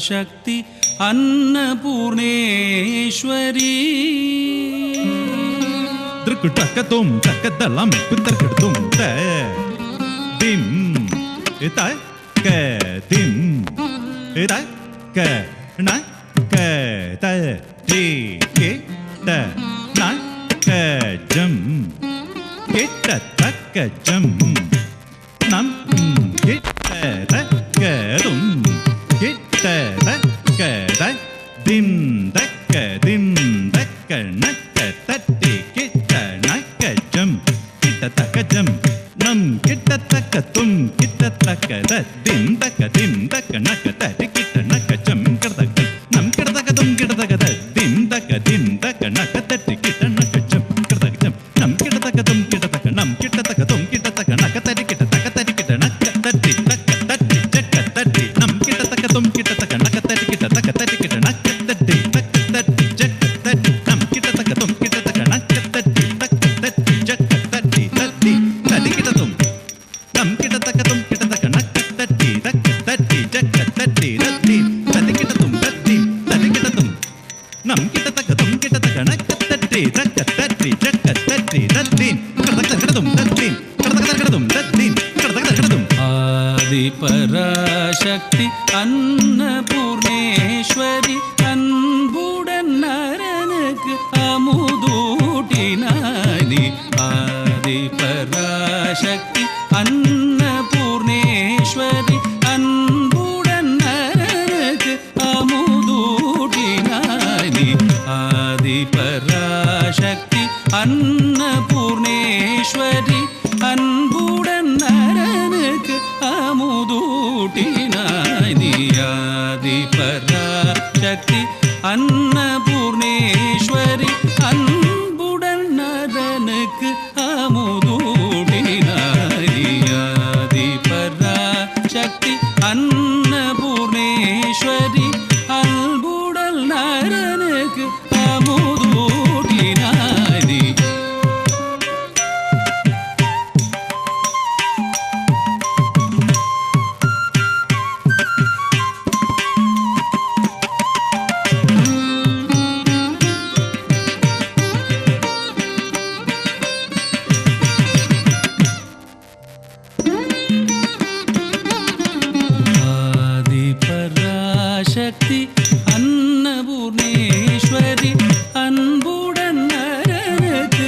शक्ति अन्नपूर्णेश्वरी दृक्टकतुम तकदलम कुतरकतुम त दिम इता क दिम इता क न क त ति के त न क जम के त तक जम नम के त तक दुम dim dakka nakka tatti kitta nakka jam kitta takka jam nam kitta takka tum kitta takka dim dakka nakka tatti kitta nakka jam kitta nam kitta takka tum kitta takka dim dakka nakka tatti kitta nakka jam kitta jam nam kitta takka tum kitta takka nam kitta takka tum kitta takka nakka tatti kitta nakka tatti kitta nakka tatti takka tatti jakka tatti nam kitta takka tum kitta takka nakka tatti kitta takka tatti kitta nakka Adiparasakthi Annapoorneshwari அன்புடன் நரனுக்கு அமுதூட்டினாய். ஆதிபராசக்தி அன்னபூர்ணேஸ்வரி அன்புடன் நரனுக்கு அமுதூட்டினாய். ஆதிபராசக்தி அன்னபூர்ணேஸ்வரி அன்புடன் நரனுக்கு அமுதூட்டினாய். ஆதிபராசக்தி அன்னபூர்ணேஸ்வரி அன்புடன் நரனுக்கு அமுதூட்டினாய். ஆதிபராசக்தி அன்னபூர்ணேஸ்வரி அன்புடன் நரனுக்கு அமுதூட்டினாய். ஆதிபராசக்தி அன்னபூர்ணேஸ்வரி அன்புடன் நரனுக்கு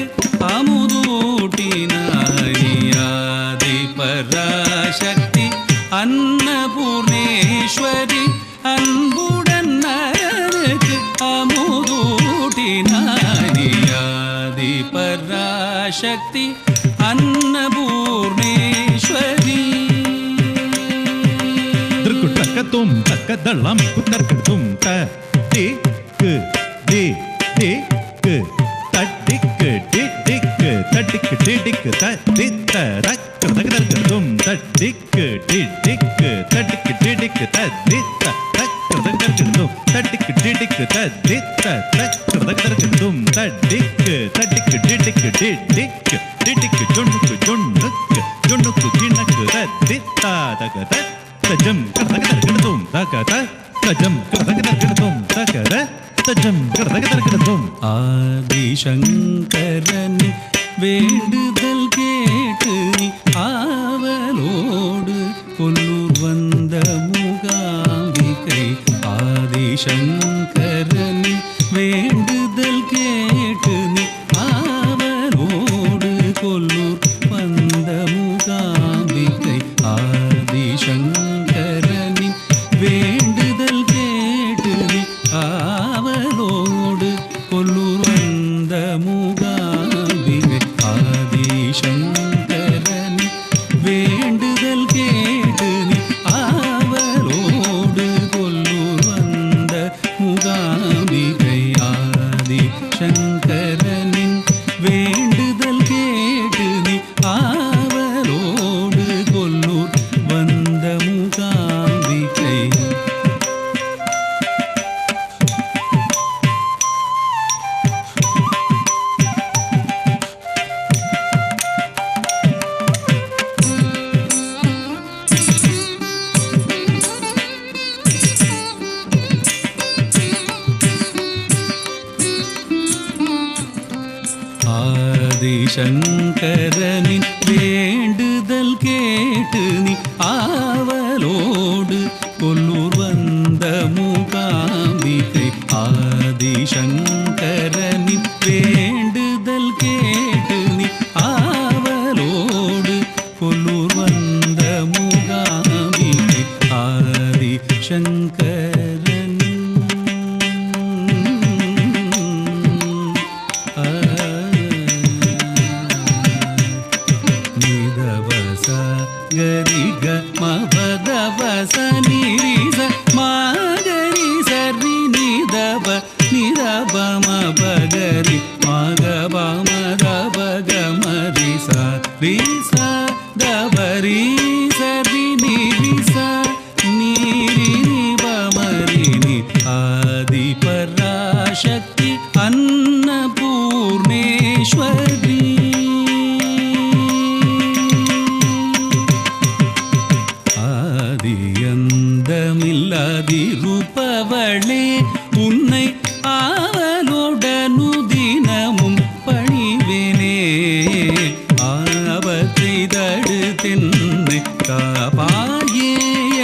அமுதூட்டினாய். ஆதிபராசக்தி அன்னபூர்ணேஸ்வரி அன்புடன் நரனுக்கு அமுதூட்டினாய். ஆதிபராசக்தி அன்னபூர்ணேஸ்வரி दृक्टकतुम तकदलम कुतरकतुम त दिक दिक तटिक डिडिक तटिक डिडिक तदित रक्कदकदकतुम तटिक डिडिक तटिक डिडिक तदित रक्कदकदकतुम तटिक डिडिक तदित रक्कदकदकतुम तटिक तटिक डिडिक डिडिक डिडिक जुनुक जुनुक जुनुक जिनक तदित तगत तजम करदकदकतुम तगत तजम करदकदकतुम तगत तजम करदकदकतुम. ஆதிசங்கரனி வேண்டுதல் கேட்டு நீ ஆவலோடு கொல்லூர் வந்த மூகாம்பிகை. ஆதிசங்கரனி வேண்டுதல் ஆதிசங்கரனின் வேண்டுதல் கேட்டு நீ ஆவலோடு கொல்லூர் வந்த மூகாம்பிகை ஆதிசங்கரனின் வேண்டுதல் கேட்டு நீ ஆவலோடு கொல்லூர் வந்த மூகாம்பிகை ஆதிசங்கரன் நிதவச கரிக மபதவச நிரிச மாகரி சரி நிதப நிதப மபகரி மகப மதபக மரிச ரிச தபரி சரி நிரிச நீரிப மரினி ஆதி பராசக்தி அன்னபூர்ணேஸ்வரி ஆதியந்தமில்லாதிருப்பவளே உன்னை ஆவலோடனு தினமும் பணிவேனே ஆபத்தை தடுத்தென்னை காப்பாயே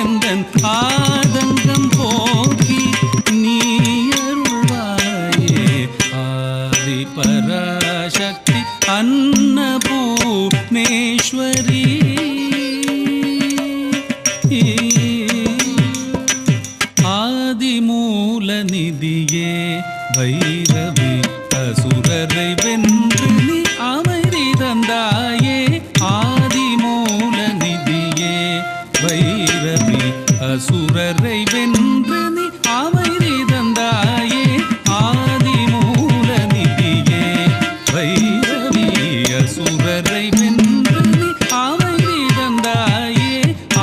எந்தன் ஆதங்கம் போக்கி நீ அருள்வாயே ஆதி பராசக்தி அன்னபூர்ணேஸ்வரி ஆதிமூல நிதியே பைரவி அசுரரை வென்று நீ அமைதி தந்தாயே ஆதிமூல நிதியே பைரவி அசுரரை வென்று நீ அமைதி தந்தாயே ஆதிமூல நிதியே பைரவி அசுரரை வென்று நீ அமைதி தந்தாயே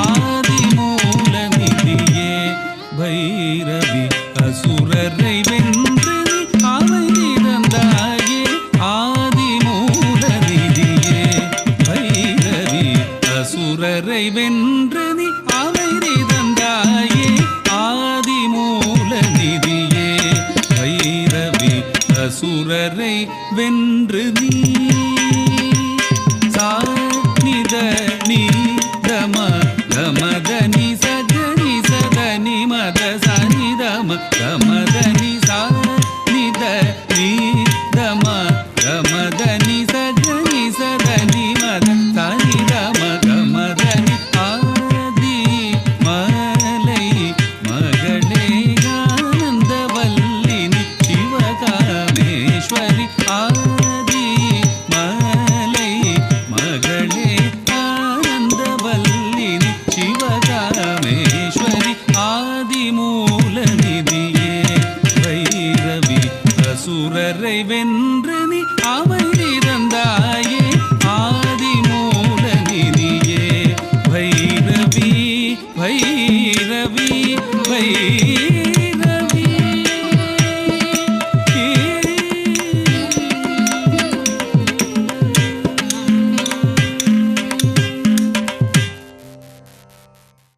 ஆதிமூல நிதியே பைரவி அசுரரை வென்று நீ அமைதி தந்தாயே ஆதிமூல நிதியே பைரவி அசுரரை வென்று நீ அமைதி தந்தாயே ஆதிமூல நிதியே பைரவி அசுரரை வென்று நீ சா நித நீ